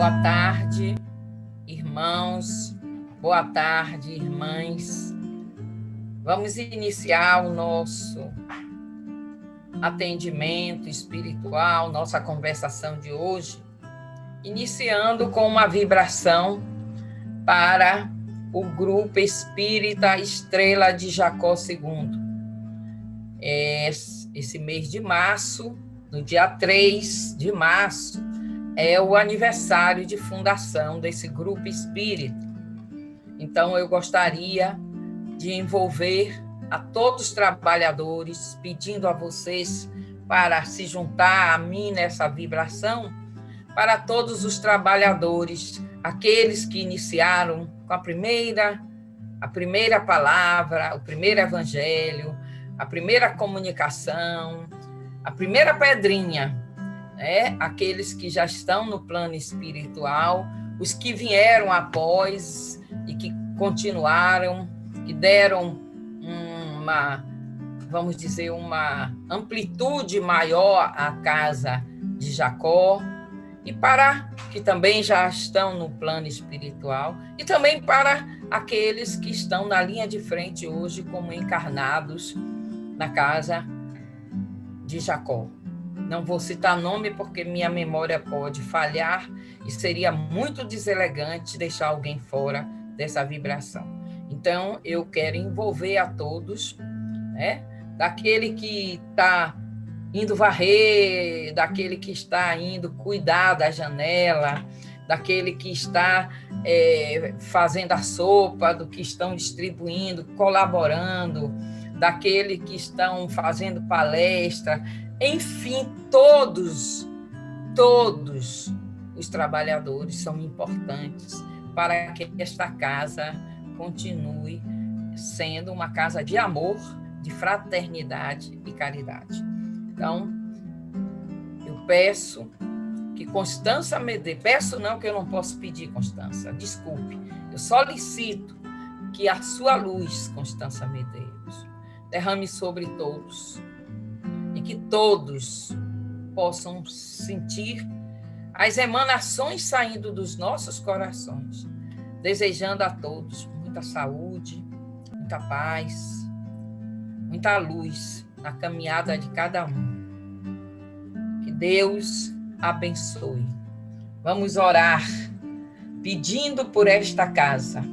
Boa tarde, irmãos. Boa tarde, irmãs. Vamos iniciar o nosso atendimento espiritual, nossa conversação de hoje, iniciando com uma vibração para o grupo espírita Estrela de Jacó II. Esse mês de março, no dia 3 de março, é o aniversário de fundação desse grupo espírita. Então, eu gostaria de envolver a todos os trabalhadores, pedindo a vocês para se juntar a mim nessa vibração, para todos os trabalhadores, aqueles que iniciaram com a primeira palavra, o primeiro evangelho, a primeira comunicação, a primeira pedrinha, né? Aqueles que já estão no plano espiritual, os que vieram após e que continuaram, que deram vamos dizer, uma amplitude maior à casa de Jacó, e para que também já estão no plano espiritual, e também para aqueles que estão na linha de frente hoje como encarnados na casa de Jacó. Não vou citar nome porque minha memória pode falhar e seria muito deselegante deixar alguém fora dessa vibração. Então, eu quero envolver a todos, né? Daquele que está indo varrer, daquele que está indo cuidar da janela, daquele que está fazendo a sopa, do que estão distribuindo, colaborando, daquele que estão fazendo palestra, enfim, todos os trabalhadores são importantes para que esta casa continue sendo uma casa de amor, de fraternidade e caridade. Então, eu peço que Constança Medeiros, peço não, que eu não posso pedir, Constança, desculpe, eu solicito que a sua luz, Constança Medeiros, derrame sobre todos e que todos possam sentir as emanações saindo dos nossos corações, desejando a todos muita saúde, muita paz, muita luz na caminhada de cada um. Que Deus abençoe. Vamos orar pedindo por esta casa.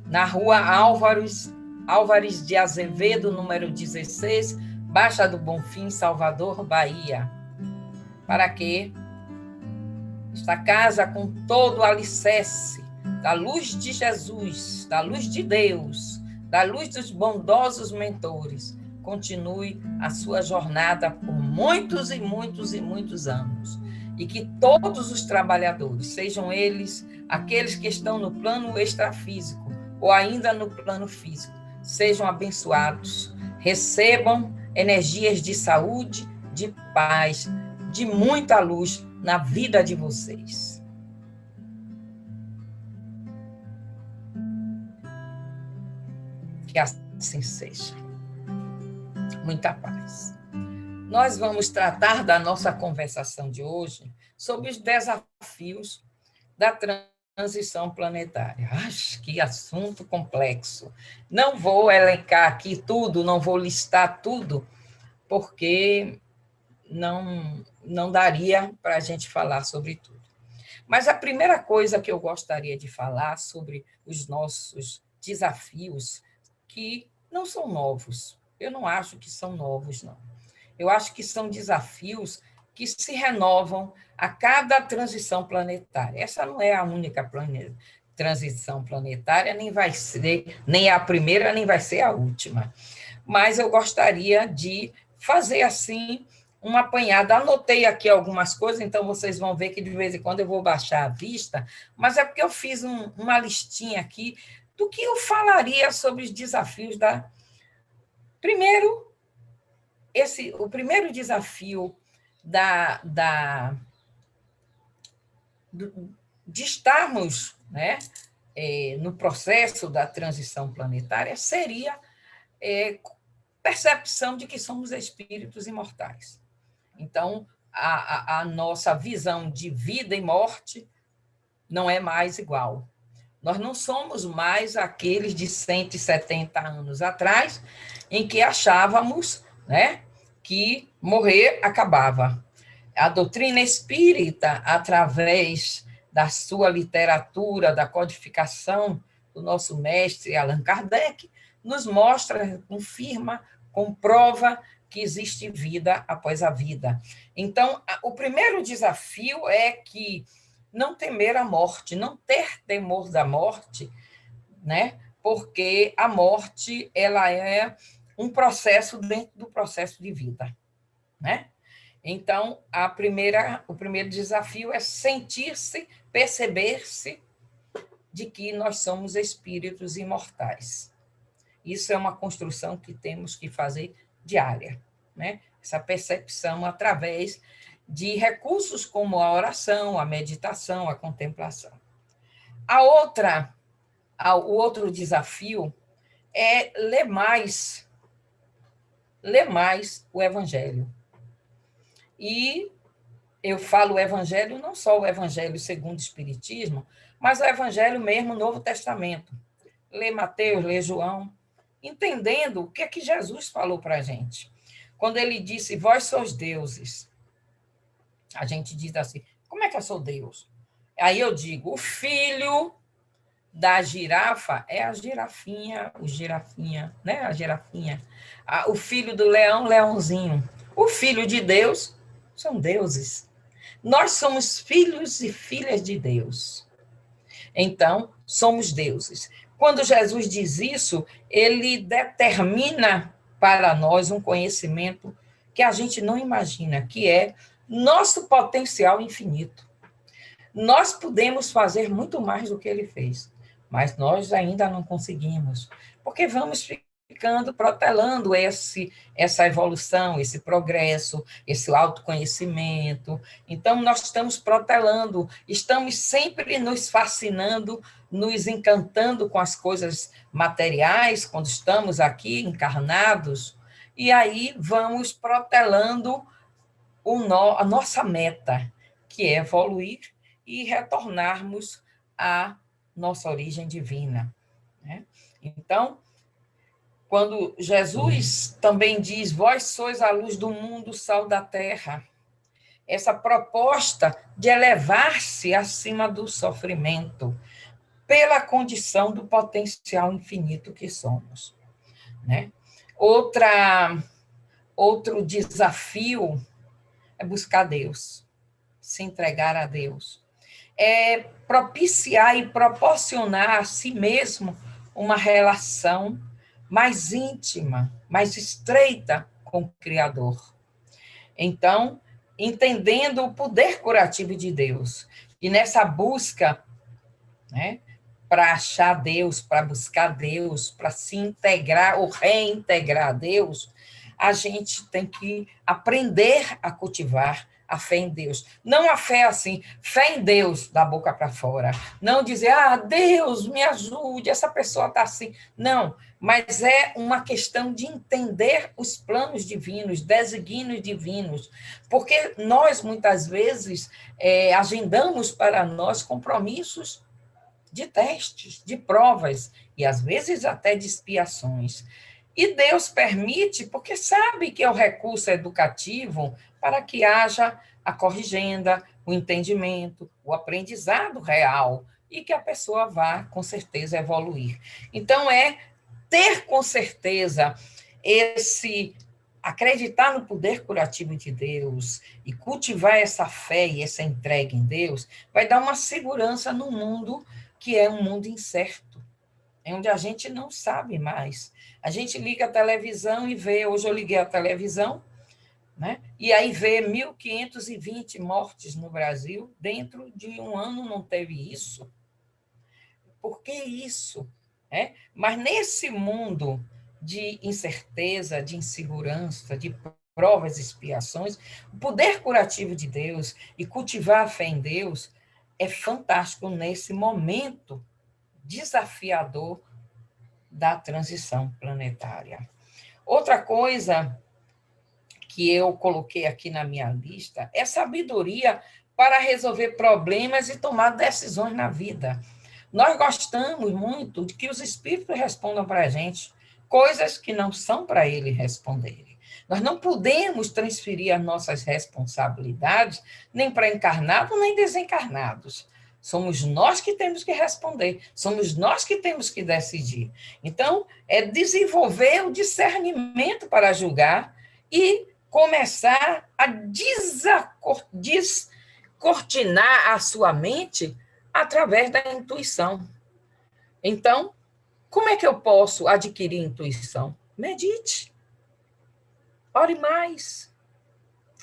Na rua Álvares de Azevedo, número 16, Baixa do Bonfim, Salvador, Bahia. Para que esta casa, com todo o alicerce da luz de Jesus, da luz de Deus, da luz dos bondosos mentores, continue a sua jornada por muitos e muitos e muitos anos. E que todos os trabalhadores, sejam eles aqueles que estão no plano extrafísico ou ainda no plano físico, sejam abençoados, recebam energias de saúde, de paz, de muita luz na vida de vocês. Que assim seja. Muita paz. Nós vamos tratar da nossa conversação de hoje sobre os desafios da transição planetária. Que assunto complexo. Não vou elencar aqui tudo, não vou listar tudo, porque não daria para a gente falar sobre tudo. Mas a primeira coisa que eu gostaria de falar sobre os nossos desafios, que não são novos. Eu não acho que são novos, não. Eu acho que são desafios que se renovam a cada transição planetária. Essa não é a única transição planetária, nem vai ser, nem a primeira, nem vai ser a última. Mas eu gostaria de fazer assim um apanhado. Anotei aqui algumas coisas, então vocês vão ver que de vez em quando eu vou baixar a vista, mas é porque eu fiz uma listinha aqui do que eu falaria sobre os desafios da... Primeiro, o primeiro desafio de estarmos, né, no processo da transição planetária seria percepção de que somos espíritos imortais. Então, a nossa visão de vida e morte não é mais igual. Nós não somos mais aqueles de 170 anos atrás, em que achávamos, né, que morrer acabava. A doutrina espírita, através da sua literatura, da codificação do nosso mestre Allan Kardec, nos mostra, confirma, comprova que existe vida após a vida. Então, o primeiro desafio é que não temer a morte, não ter temor da morte, né? Porque a morte, ela é um processo dentro do processo de vida, né? Então, o primeiro desafio é sentir-se, perceber-se de que nós somos espíritos imortais. Isso é uma construção que temos que fazer diária, né? Essa percepção através de recursos como a oração, a meditação, a contemplação. O outro desafio é ler mais o Evangelho. E eu falo o Evangelho, não só o Evangelho segundo o Espiritismo, mas o Evangelho mesmo, o Novo Testamento. Ler Mateus, ler João, entendendo o que é que Jesus falou para a gente. Quando ele disse, vós sois deuses, a gente diz assim, como é que eu sou Deus? Aí eu digo, o filho da girafa é a girafinha, o girafinha, né? A girafinha. O filho do leão, leãozinho. O filho de Deus são deuses. Nós somos filhos e filhas de Deus. Então, somos deuses. Quando Jesus diz isso, ele determina para nós um conhecimento que a gente não imagina, que é nosso potencial infinito. Nós podemos fazer muito mais do que ele fez, mas nós ainda não conseguimos, porque vamos ficando protelando essa evolução, esse progresso, esse autoconhecimento. Então, nós estamos protelando, estamos sempre nos fascinando, nos encantando com as coisas materiais, quando estamos aqui encarnados, e aí vamos protelando a nossa meta, que é evoluir e retornarmos à nossa origem divina, né? Então, quando Jesus também diz, vós sois a luz do mundo, o sal da terra, essa proposta de elevar-se acima do sofrimento, pela condição do potencial infinito que somos, né? Outro desafio é buscar Deus, se entregar a Deus. É propiciar e proporcionar a si mesmo uma relação mais íntima, mais estreita com o Criador. Então, entendendo o poder curativo de Deus. E nessa busca, né, para achar Deus, para buscar Deus, para se integrar ou reintegrar a Deus, a gente tem que aprender a cultivar a fé em Deus. Não a fé assim, fé em Deus da boca para fora. Não dizer, Deus, me ajude, essa pessoa está assim. Não, mas é uma questão de entender os planos divinos, desígnios divinos, porque nós, muitas vezes, agendamos para nós compromissos de testes, de provas, e às vezes até de expiações. E Deus permite, porque sabe que é o recurso educativo para que haja a corrigenda, o entendimento, o aprendizado real, e que a pessoa vá, com certeza, evoluir. Então, é ter com certeza acreditar no poder curativo de Deus e cultivar essa fé e essa entrega em Deus, vai dar uma segurança no mundo que é um mundo incerto, é onde a gente não sabe mais. A gente liga a televisão e vê, hoje eu liguei a televisão, né? E aí vê 1.520 mortes no Brasil, dentro de um ano não teve isso. Por que isso? Mas nesse mundo de incerteza, de insegurança, de provas e expiações, o poder curativo de Deus e cultivar a fé em Deus é fantástico nesse momento desafiador da transição planetária. Outra coisa que eu coloquei aqui na minha lista é sabedoria para resolver problemas e tomar decisões na vida. Nós gostamos muito de que os espíritos respondam para a gente coisas que não são para eles responderem. Nós não podemos transferir as nossas responsabilidades nem para encarnados nem desencarnados. Somos nós que temos que responder, somos nós que temos que decidir. Então, é desenvolver o discernimento para julgar e começar a descortinar a sua mente através da intuição. Então, como é que eu posso adquirir intuição? Medite. Ore mais.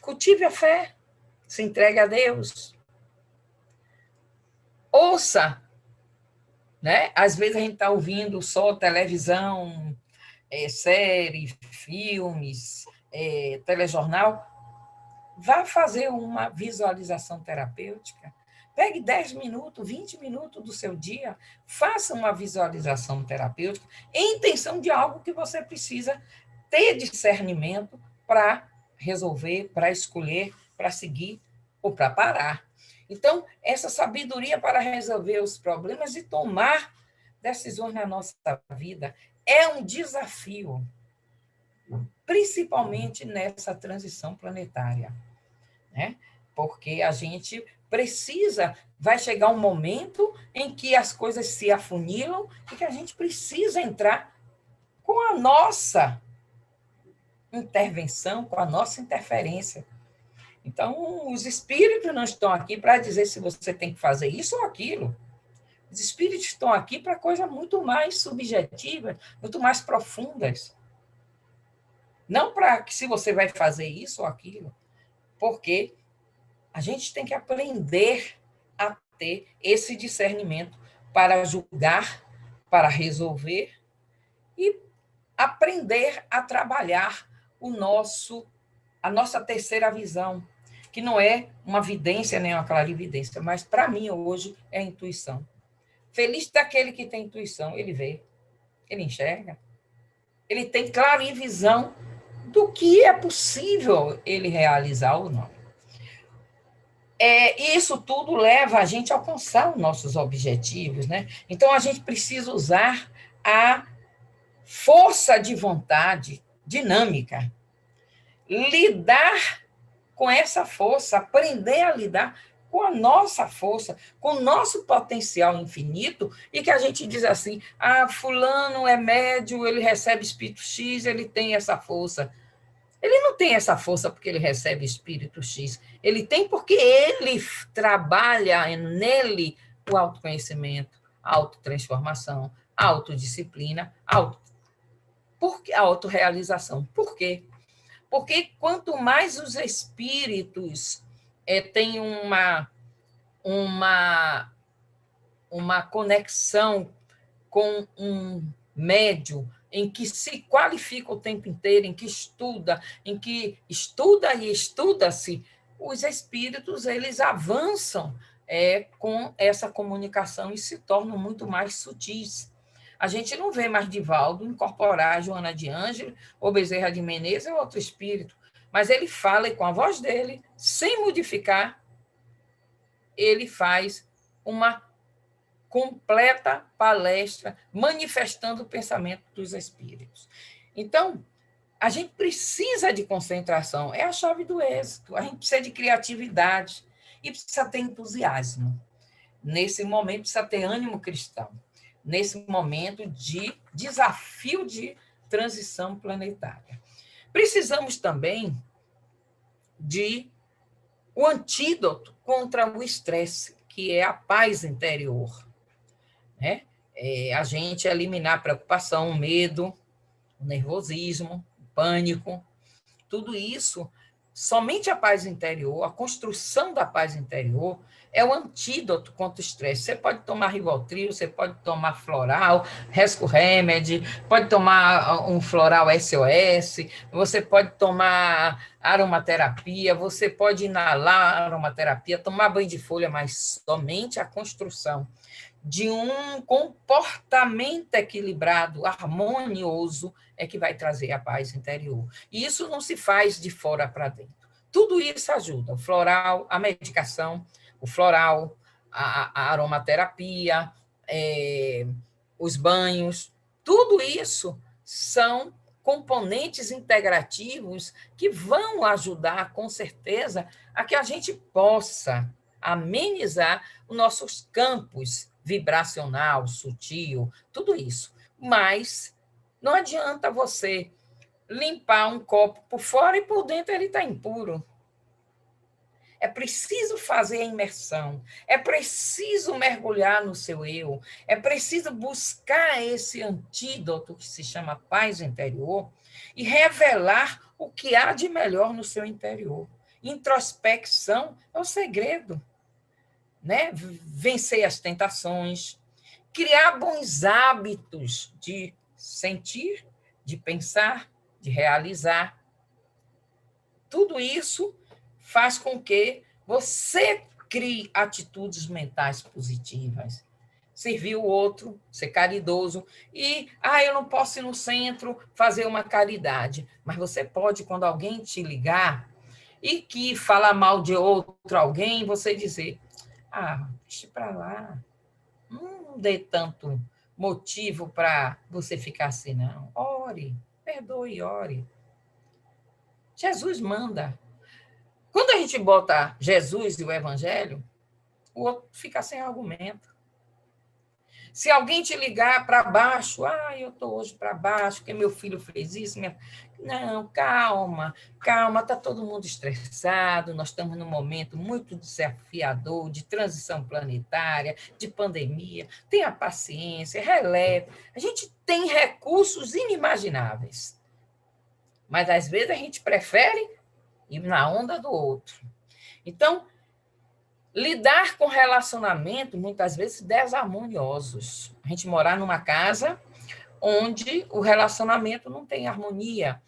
Cultive a fé. Se entregue a Deus. Ouça. Né? Às vezes a gente está ouvindo só televisão, série, filmes, telejornal. Vá fazer uma visualização terapêutica. Pegue 10 minutos, 20 minutos do seu dia, faça uma visualização terapêutica em intenção de algo que você precisa ter discernimento para resolver, para escolher, para seguir ou para parar. Então, essa sabedoria para resolver os problemas e tomar decisões na nossa vida é um desafio, principalmente nessa transição planetária, né? Porque a gente precisa, vai chegar um momento em que as coisas se afunilam e que a gente precisa entrar com a nossa intervenção, com a nossa interferência. Então, os espíritos não estão aqui para dizer se você tem que fazer isso ou aquilo. Os espíritos estão aqui para coisas muito mais subjetivas, muito mais profundas. Não para que se você vai fazer isso ou aquilo, porque a gente tem que aprender a ter esse discernimento para julgar, para resolver e aprender a trabalhar a nossa terceira visão, que não é uma vidência nem uma clarividência, mas para mim hoje é a intuição. Feliz daquele que tem intuição, ele vê, ele enxerga, ele tem clarivisão do que é possível ele realizar ou não. Isso tudo leva a gente a alcançar os nossos objetivos, né? Então, a gente precisa usar a força de vontade dinâmica, lidar com essa força, aprender a lidar com a nossa força, com o nosso potencial infinito, e que a gente diz assim, fulano é médio, ele recebe espírito X, ele tem essa força. Ele não tem essa força porque ele recebe espírito X. Ele tem porque ele trabalha nele o autoconhecimento, a autotransformação, a autodisciplina, a autorrealização. Por quê? Porque quanto mais os espíritos têm uma conexão com um médium, em que se qualifica o tempo inteiro, em que estuda e estuda-se, os espíritos eles avançam com essa comunicação e se tornam muito mais sutis. A gente não vê mais Divaldo incorporar Joana de Ângelo ou Bezerra de Menezes ou outro espírito, mas ele fala e com a voz dele, sem modificar, ele faz uma completa palestra manifestando o pensamento dos espíritos. Então, a gente precisa de concentração, é a chave do êxito. A gente precisa de criatividade e precisa ter entusiasmo. Nesse momento, precisa ter ânimo cristão. Nesse momento de desafio de transição planetária. Precisamos também de o antídoto contra o estresse, que é a paz interior. Né? A gente eliminar a preocupação, o medo, o nervosismo, o pânico, tudo isso, somente a paz interior, a construção da paz interior, é o antídoto contra o estresse. Você pode tomar Rivotril, você pode tomar floral, Rescue Remedy, pode tomar um floral SOS, você pode tomar aromaterapia, você pode inalar aromaterapia, tomar banho de folha, mas somente a construção de um comportamento equilibrado, harmonioso, é que vai trazer a paz interior. E isso não se faz de fora para dentro. Tudo isso ajuda. O floral, a medicação, o floral, a aromaterapia, os banhos, tudo isso são componentes integrativos que vão ajudar, com certeza, a que a gente possa amenizar os nossos campos vibracional, sutil, tudo isso. Mas não adianta você limpar um copo por fora e por dentro ele está impuro. É preciso fazer a imersão, é preciso mergulhar no seu eu, é preciso buscar esse antídoto que se chama paz interior e revelar o que há de melhor no seu interior. Introspecção é o segredo, né? Vencer as tentações, criar bons hábitos de sentir, de pensar, de realizar. Tudo isso faz com que você crie atitudes mentais positivas. Servir o outro, ser caridoso. E, eu não posso ir no centro fazer uma caridade. Mas você pode, quando alguém te ligar e que fala mal de outro alguém, você dizer, deixa para lá. Não dê tanto motivo para você ficar assim, não. Ore, perdoe, ore. Jesus manda. Quando a gente bota Jesus e o Evangelho, o outro fica sem argumento. Se alguém te ligar para baixo, eu estou hoje para baixo, porque meu filho fez isso. Não, calma, está todo mundo estressado, nós estamos num momento muito desafiador, de transição planetária, de pandemia, tenha paciência, releve. A gente tem recursos inimagináveis, mas às vezes a gente prefere ir na onda do outro. Então, lidar com relacionamento, muitas vezes, desarmoniosos. A gente morar numa casa onde o relacionamento não tem harmonia,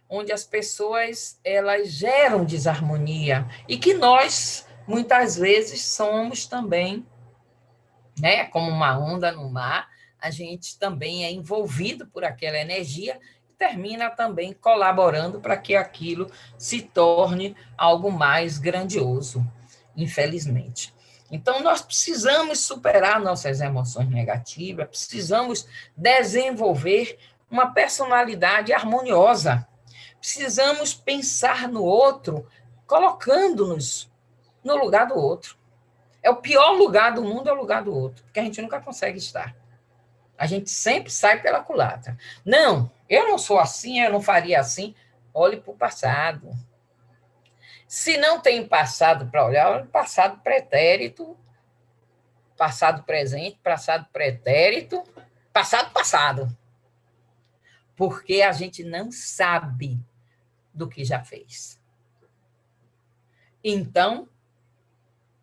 onde as pessoas elas geram desarmonia, e que nós, muitas vezes, somos também, né, como uma onda no mar, a gente também é envolvido por aquela energia e termina também colaborando para que aquilo se torne algo mais grandioso, infelizmente. Então, nós precisamos superar nossas emoções negativas, precisamos desenvolver uma personalidade harmoniosa, precisamos pensar no outro, colocando-nos no lugar do outro. É o pior lugar do mundo, é o lugar do outro, porque a gente nunca consegue estar. A gente sempre sai pela culatra. Não, eu não sou assim, eu não faria assim. Olhe para o passado. Se não tem passado para olhar, olha o passado pretérito, passado presente, passado pretérito, passado. Porque a gente não sabe do que já fez. Então,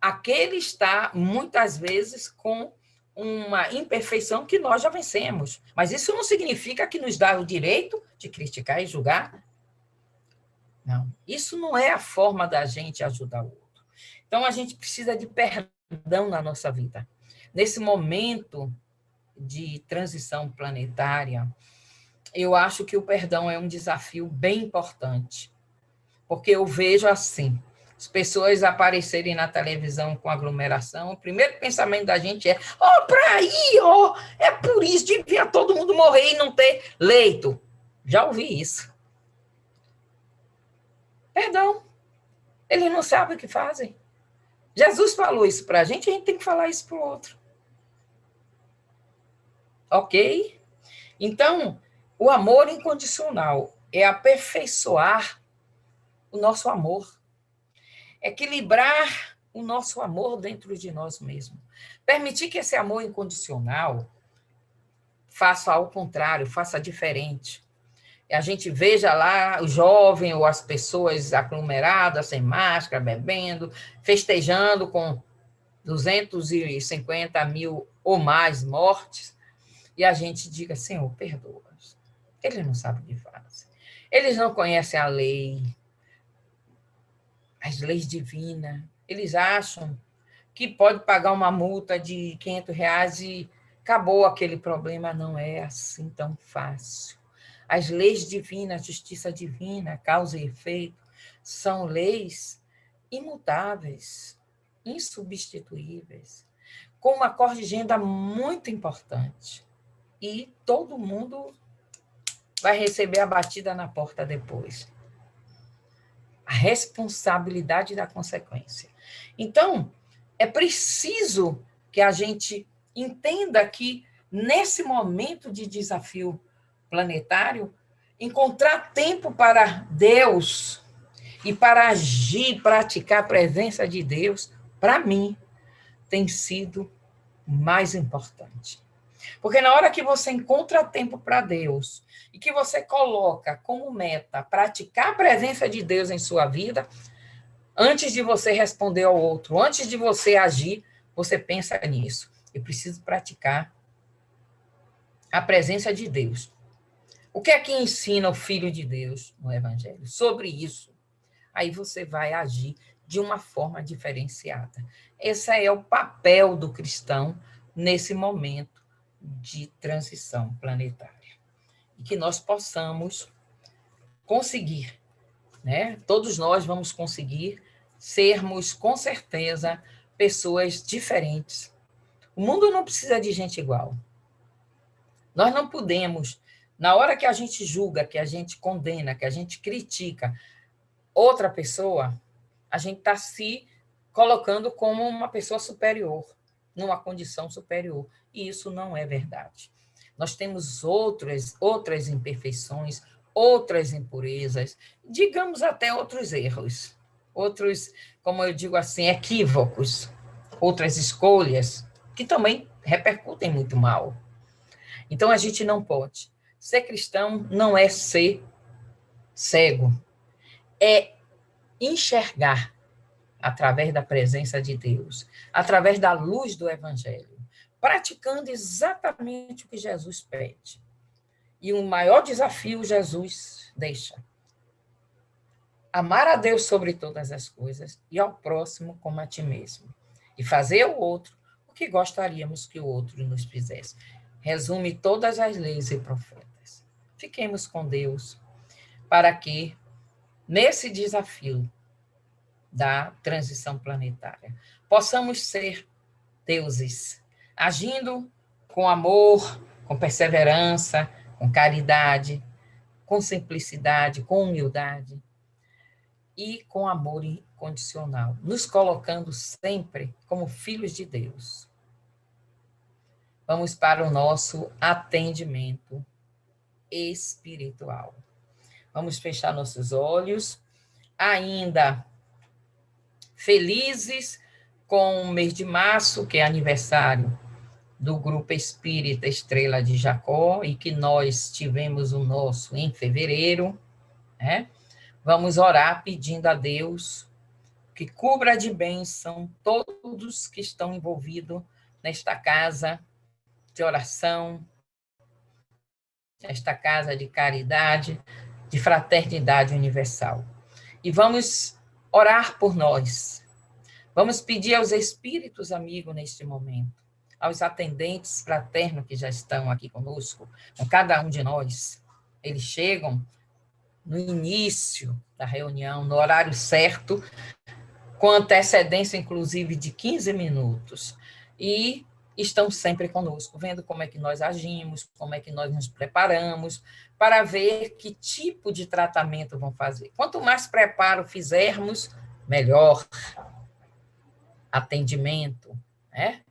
aquele está, muitas vezes, com uma imperfeição que nós já vencemos. Mas isso não significa que nos dá o direito de criticar e julgar. Não, isso não é a forma da gente ajudar o outro. Então, a gente precisa de perdão na nossa vida. Nesse momento de transição planetária, eu acho que o perdão é um desafio bem importante, porque eu vejo assim, as pessoas aparecerem na televisão com aglomeração, o primeiro pensamento da gente é, para aí, é por isso, devia todo mundo morrer e não ter leito. Já ouvi isso. Perdão. Eles não sabem o que fazem. Jesus falou isso para a gente tem que falar isso para o outro. Ok? Então, o amor incondicional é aperfeiçoar o nosso amor, equilibrar o nosso amor dentro de nós mesmos. Permitir que esse amor incondicional faça ao contrário, faça diferente. A gente veja lá o jovem ou as pessoas aglomeradas, sem máscara, bebendo, festejando com 250 mil ou mais mortes, e a gente diga, Senhor, perdoa. Eles não sabem o que fazem. Eles não conhecem a lei, as leis divinas. Eles acham que pode pagar uma multa de R$ 500 e acabou aquele problema. Não é assim tão fácil. As leis divinas, a justiça divina, causa e efeito, são leis imutáveis, insubstituíveis, com uma corrigenda muito importante. E todo mundo vai receber a batida na porta depois. A responsabilidade da consequência. Então, é preciso que a gente entenda que, nesse momento de desafio planetário, encontrar tempo para Deus e para agir, praticar a presença de Deus, para mim, tem sido mais importante. Porque na hora que você encontra tempo para Deus e que você coloca como meta praticar a presença de Deus em sua vida, antes de você responder ao outro, antes de você agir, você pensa nisso. Eu preciso praticar a presença de Deus. O que é que ensina o Filho de Deus no Evangelho? Sobre isso. Aí você vai agir de uma forma diferenciada. Esse é o papel do cristão nesse momento de transição planetária. E que nós possamos conseguir, né? Todos nós vamos conseguir sermos, com certeza, pessoas diferentes. O mundo não precisa de gente igual. Nós não podemos, na hora que a gente julga, que a gente condena, que a gente critica outra pessoa, a gente está se colocando como uma pessoa superior, numa condição superior. E isso não é verdade. Nós temos outras imperfeições, outras impurezas, digamos até outros erros, outros, como eu digo assim, equívocos, outras escolhas, que também repercutem muito mal. Então, a gente não pode. Ser cristão não é ser cego, é enxergar através da presença de Deus, através da luz do Evangelho, praticando exatamente o que Jesus pede. E o maior desafio Jesus deixa: amar a Deus sobre todas as coisas e ao próximo como a ti mesmo. E fazer ao outro o que gostaríamos que o outro nos fizesse. Resume todas as leis e profetas. Fiquemos com Deus para que, nesse desafio da transição planetária, possamos ser deuses, agindo com amor, com perseverança, com caridade, com simplicidade, com humildade e com amor incondicional, nos colocando sempre como filhos de Deus. Vamos para o nosso atendimento espiritual. Vamos fechar nossos olhos, ainda felizes com o mês de março, que é aniversário do Grupo Espírita Estrela de Jacó, e que nós tivemos o nosso em fevereiro, né? Vamos orar pedindo a Deus que cubra de bênção todos que estão envolvidos nesta casa de oração, nesta casa de caridade, de fraternidade universal. E vamos orar por nós. Vamos pedir aos espíritos amigos neste momento, aos atendentes fraternos que já estão aqui conosco, com cada um de nós. Eles chegam no início da reunião, no horário certo, com antecedência, inclusive, de 15 minutos. E estão sempre conosco, vendo como é que nós agimos, como é que nós nos preparamos, para ver que tipo de tratamento vão fazer. Quanto mais preparo fizermos, melhor atendimento, né?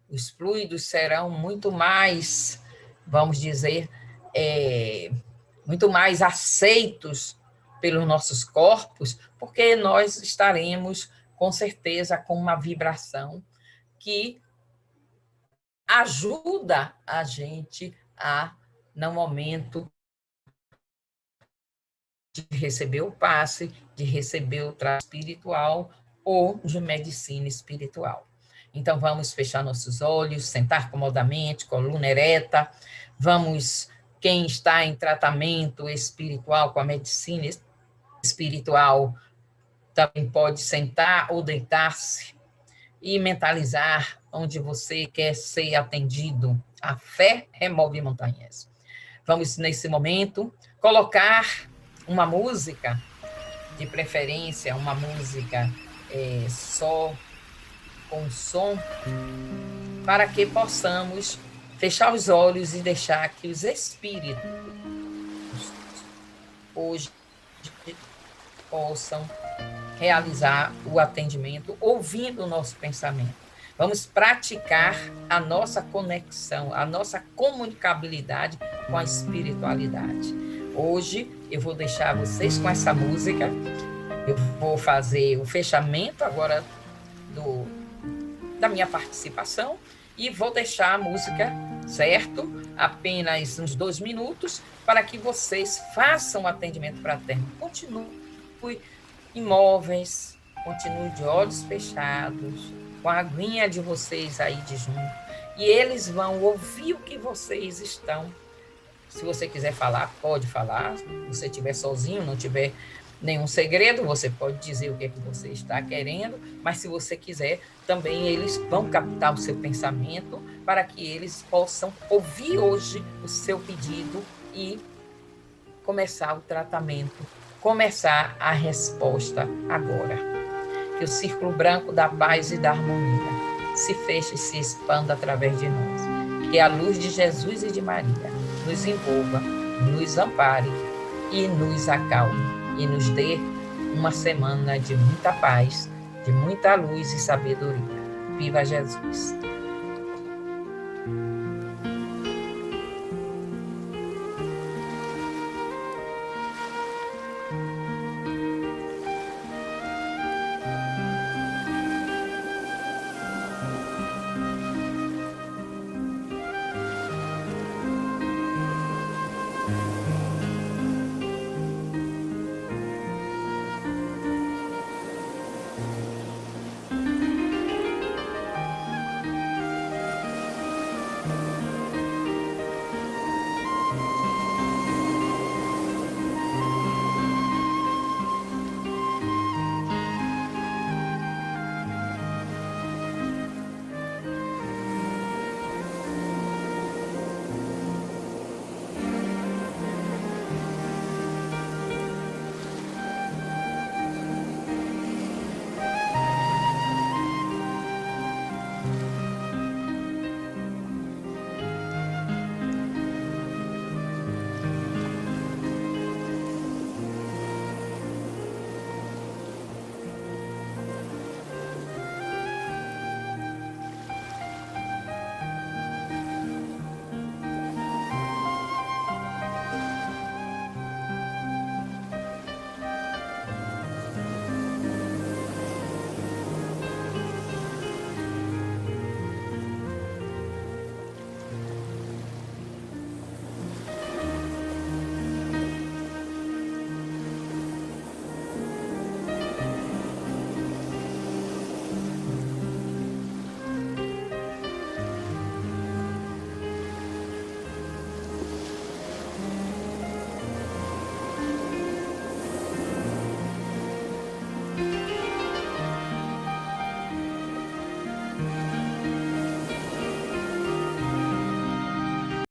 Os fluidos serão muito mais, vamos dizer, muito mais aceitos pelos nossos corpos, porque nós estaremos, com certeza, com uma vibração que ajuda a gente a, no momento de receber o passe, de receber o trato espiritual ou de medicina espiritual. Então, vamos fechar nossos olhos, sentar comodamente, coluna ereta. Vamos, quem está em tratamento espiritual com a medicina espiritual, também pode sentar ou deitar-se e mentalizar onde você quer ser atendido. A fé remove montanhas. Vamos, nesse momento, colocar uma música, de preferência, uma música só com som, para que possamos fechar os olhos e deixar que os espíritos hoje possam realizar o atendimento ouvindo o nosso pensamento. Vamos praticar a nossa conexão, a nossa comunicabilidade com a espiritualidade. Hoje eu vou deixar vocês com essa música. Eu vou fazer o fechamento agora da minha participação e vou deixar a música, certo? Apenas uns 2 minutos para que vocês façam o atendimento fraterno. Continue imóveis, continue de olhos fechados, com a aguinha de vocês aí de junto, e eles vão ouvir o que vocês estão. Se você quiser falar, pode falar. Se você estiver sozinho, não tiver nenhum segredo, você pode dizer o que é que você está querendo, mas se você quiser, também eles vão captar o seu pensamento para que eles possam ouvir hoje o seu pedido e começar o tratamento, começar a resposta agora. Que o círculo branco da paz e da harmonia se feche e se expanda através de nós. Que a luz de Jesus e de Maria nos envolva, nos ampare e nos acalme e nos dê uma semana de muita paz, de muita luz e sabedoria. Viva Jesus!